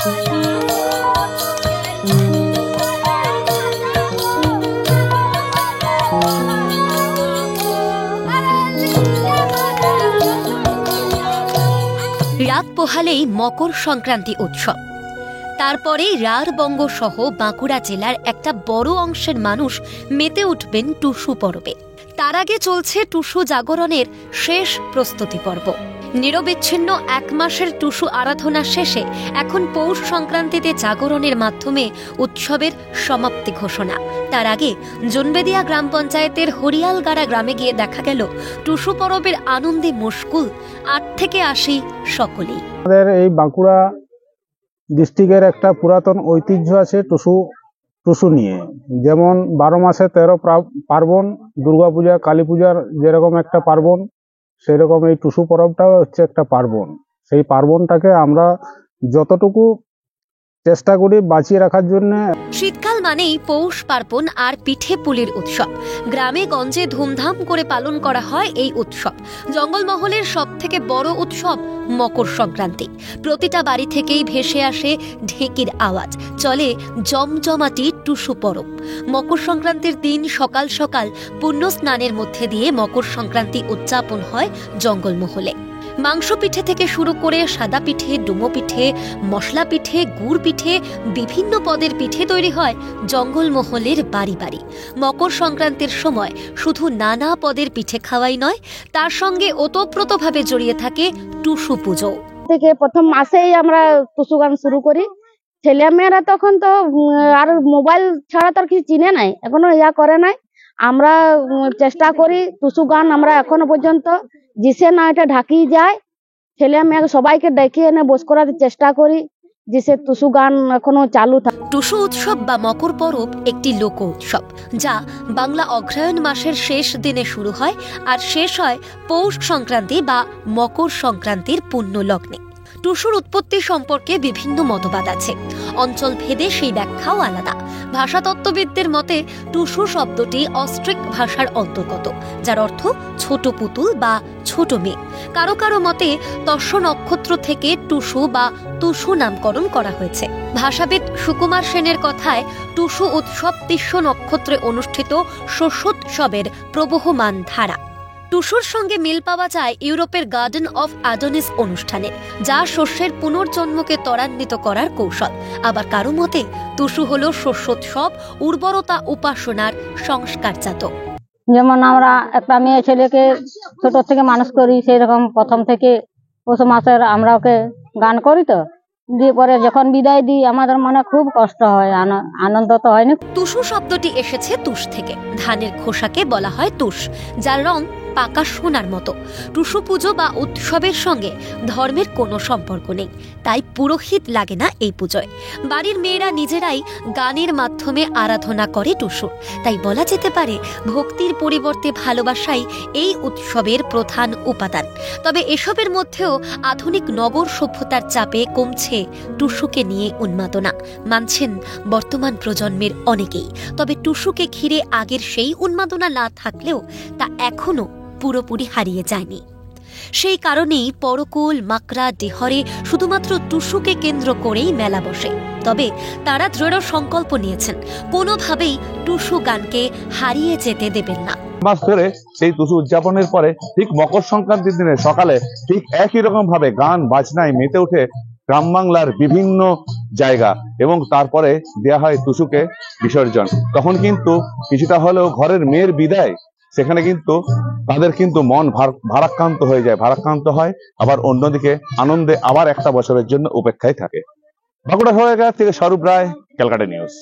রাত পোহালেই মকর সংক্রান্তি উৎসব। তারপরে রাঢ়বঙ্গ সহ বাঁকুড়া জেলার একটা বড় অংশের মানুষ মেতে উঠবেন টুসু পরবে। তার আগে চলছে টুসু জাগরণের শেষ প্রস্তুতি পর্ব। নিরবিচ্ছিন্ন এক মাসের টুসু আরাধনা শেষে এখন পৌষ সংক্রান্তিতে জাগরণের মাধ্যমে উৎসবের সমাপ্তি ঘোষণা। তার আগে জনবেদিয়া গ্রাম পঞ্চায়েতের হরিয়ালগাড়া গ্রামে গিয়ে দেখা গেল টুসু পরবের আনন্দে মুশকুল ৮ থেকে ৮০ সকলেই। আমাদের এই বাঁকুড়া ডিস্ট্রিক্টের একটা পুরাতন ঐতিহ্য আছে টুসু নিয়ে। যেমন 12 মাসে 13 পার্বণ, দুর্গাপূজা, কালী পূজার যেরকম একটা পার্বণ, সেরকম এই টুসু পরবটাও হচ্ছে একটা পার্বণ। সেই পার্বণটাকে আমরা যতটুকু চেষ্টা করি বাঁচিয়ে রাখার জন্য। শীতকাল মানেই পৌষ পার্বণ আর পিঠে পুলির উৎসব। গ্রামে গঞ্জে ধুমধাম করে পালন করা হয় এই উৎসব। জঙ্গলমহলের সব থেকে বড় উৎসব মকর সংক্রান্তি। প্রতিটা বাড়ি থেকেই ভেসে আসে ঢেকির আওয়াজ, চলে জমজমাটি টুসু পরব। মকর সংক্রান্তির দিন সকাল সকাল পুণ্য স্নানের মধ্যে দিয়ে মকর সংক্রান্তি উদযাপন হয় জঙ্গলমহলে। মাংস পিঠে থেকে শুরু করে সাদা পিঠে, ডুমো পিঠে, মশলা পিঠে, গুড় পিঠে, বিভিন্ন পদের পিঠে তৈরি হয় জঙ্গলমহলের বাড়ি বাড়ি। মকর সংক্রান্তির সময় শুধু নানা পদের পিঠে খাওয়াই নয়, তার সঙ্গে ওতপ্রোতভাবে জড়িয়ে থাকে টুসু পুজো। থেকে প্রথম মাসেই আমরা টুসু গান শুরু করি। ছেলেমেয়েরা তখন তো আর মোবাইল ছাড়া তো আর কিছু চিনে নাই, এখনো করে নাই। আমরা চেষ্টা করি টুসু গান আমরা এখনো পর্যন্ত জিসে না এটা ঢাকি যায়, ছেলে মেয়ে সবাইকে ডেকে এনে বস করার চেষ্টা করি জিসে টুসু গান এখনো চালু থাকে। টুসু উৎসব বা মকর পরব একটি লোক উৎসব, যা বাংলা অগ্রহায়ণ মাসের শেষ দিনে শুরু হয় আর শেষ হয় পৌষ সংক্রান্তি বা মকর সংক্রান্তির পুণ্য লগ্নে। টুসুর উৎপত্তি সম্পর্কে বিভিন্ন মতবাদ আছে, অঞ্চল ভেদে সেই ব্যাখ্যাও আলাদা। ভাষাতত্ত্ববিদদের মতে টুসু শব্দটি অস্ট্রিক ভাষার অন্তর্গত, যার অর্থ ছোট পুতুল বা ছোট মেয়ে। কারো কারো মতে তস্য নক্ষত্র থেকে টুসু বা টুসু নামকরণ করা হয়েছে। ভাষাবিদ সুকুমার সেনের কথায় টুসু উৎসব তিস্য নক্ষত্রে অনুষ্ঠিত শস্যোৎসবের প্রবহমান ধারা। টুসুর সঙ্গে মিল পাওয়া যায় ইউরোপের গার্ডেন অফ অ্যাডোনিস অনুষ্ঠানে, যা শস্যের পুনর্জন্মকে ত্বরান্বিত করার কৌশল। আবার কারো মতে টুসু হলো শস্যোৎসব, উর্বরতা উপাসনার সংস্কারজাত। যেমন আমরা একটা মেয়ে ছেলেকে ছোট থেকে মানুষ করি, সেই রকম প্রথম থেকে পৌষ মাসের আমরা ওকে গান করি, তো দিয়ে পরে যখন বিদায় দিই আমাদের মনে খুব কষ্ট হয়, আনন্দ তো হয়নি। টুসু শব্দটি এসেছে তুষ থেকে। ধানের খোসাকে বলা হয় তুষ, যার রং পাকা সোনার মতো। টুসু পুজো বা উৎসবের সঙ্গে ধর্মের কোনো সম্পর্ক নেই, তাই পুরোহিত লাগে না এই পুজোয়। বাড়ির মেয়েরা নিজেরাই গানের মাধ্যমে আরাধনা করে টুসুর। তাই বলা যেতে পারে ভক্তির পরিবর্তে ভালোবাসাই এই উৎসবের প্রধান উপাদান। তবে এসবের মধ্যেও আধুনিক নগর সভ্যতার চাপে কমছে টুসুকে নিয়ে উন্মাদনা, মানছেন বর্তমান প্রজন্মের অনেকেই। তবে টুসুকে ঘিরে আগের সেই উন্মাদনা না থাকলেও তা এখনো পুরোপুরি হারিয়ে যায়নি। সেই কারণেই পরকুল, মাকড়া, ডেহরে শুধুমাত্র টুসুকে কেন্দ্র করেই মেলা বসে। তবে তারা দৃঢ় সংকল্প নিয়েছেন কোনোভাবেই টুসু গানকে হারিয়ে যেতে দেবেন না। মাস ধরে সেই টুসু উদযাপনের পরে ঠিক মকর সংক্রান্তির দিনে সকালে ঠিক একই রকম ভাবে গান বাজনায় মেতে ওঠে গ্রাম বাংলার বিভিন্ন জায়গা, এবং তারপরে দেয়া হয় টুসুকে বিসর্জন। তখন কিন্তু কিছুটা হলেও ঘরের মেয়ের বিদায়, সেখানে কিন্তু তাদের কিন্তু মন ভারাক্রান্ত হয়ে যায়, ভারাক্রান্ত হয়। আবার অন্যদিকে আনন্দে আবার একটা বছরের জন্য অপেক্ষায় থাকে। বাঁকুড়া থেকে স্বরূপ রায়, ক্যালকাটা নিউজ।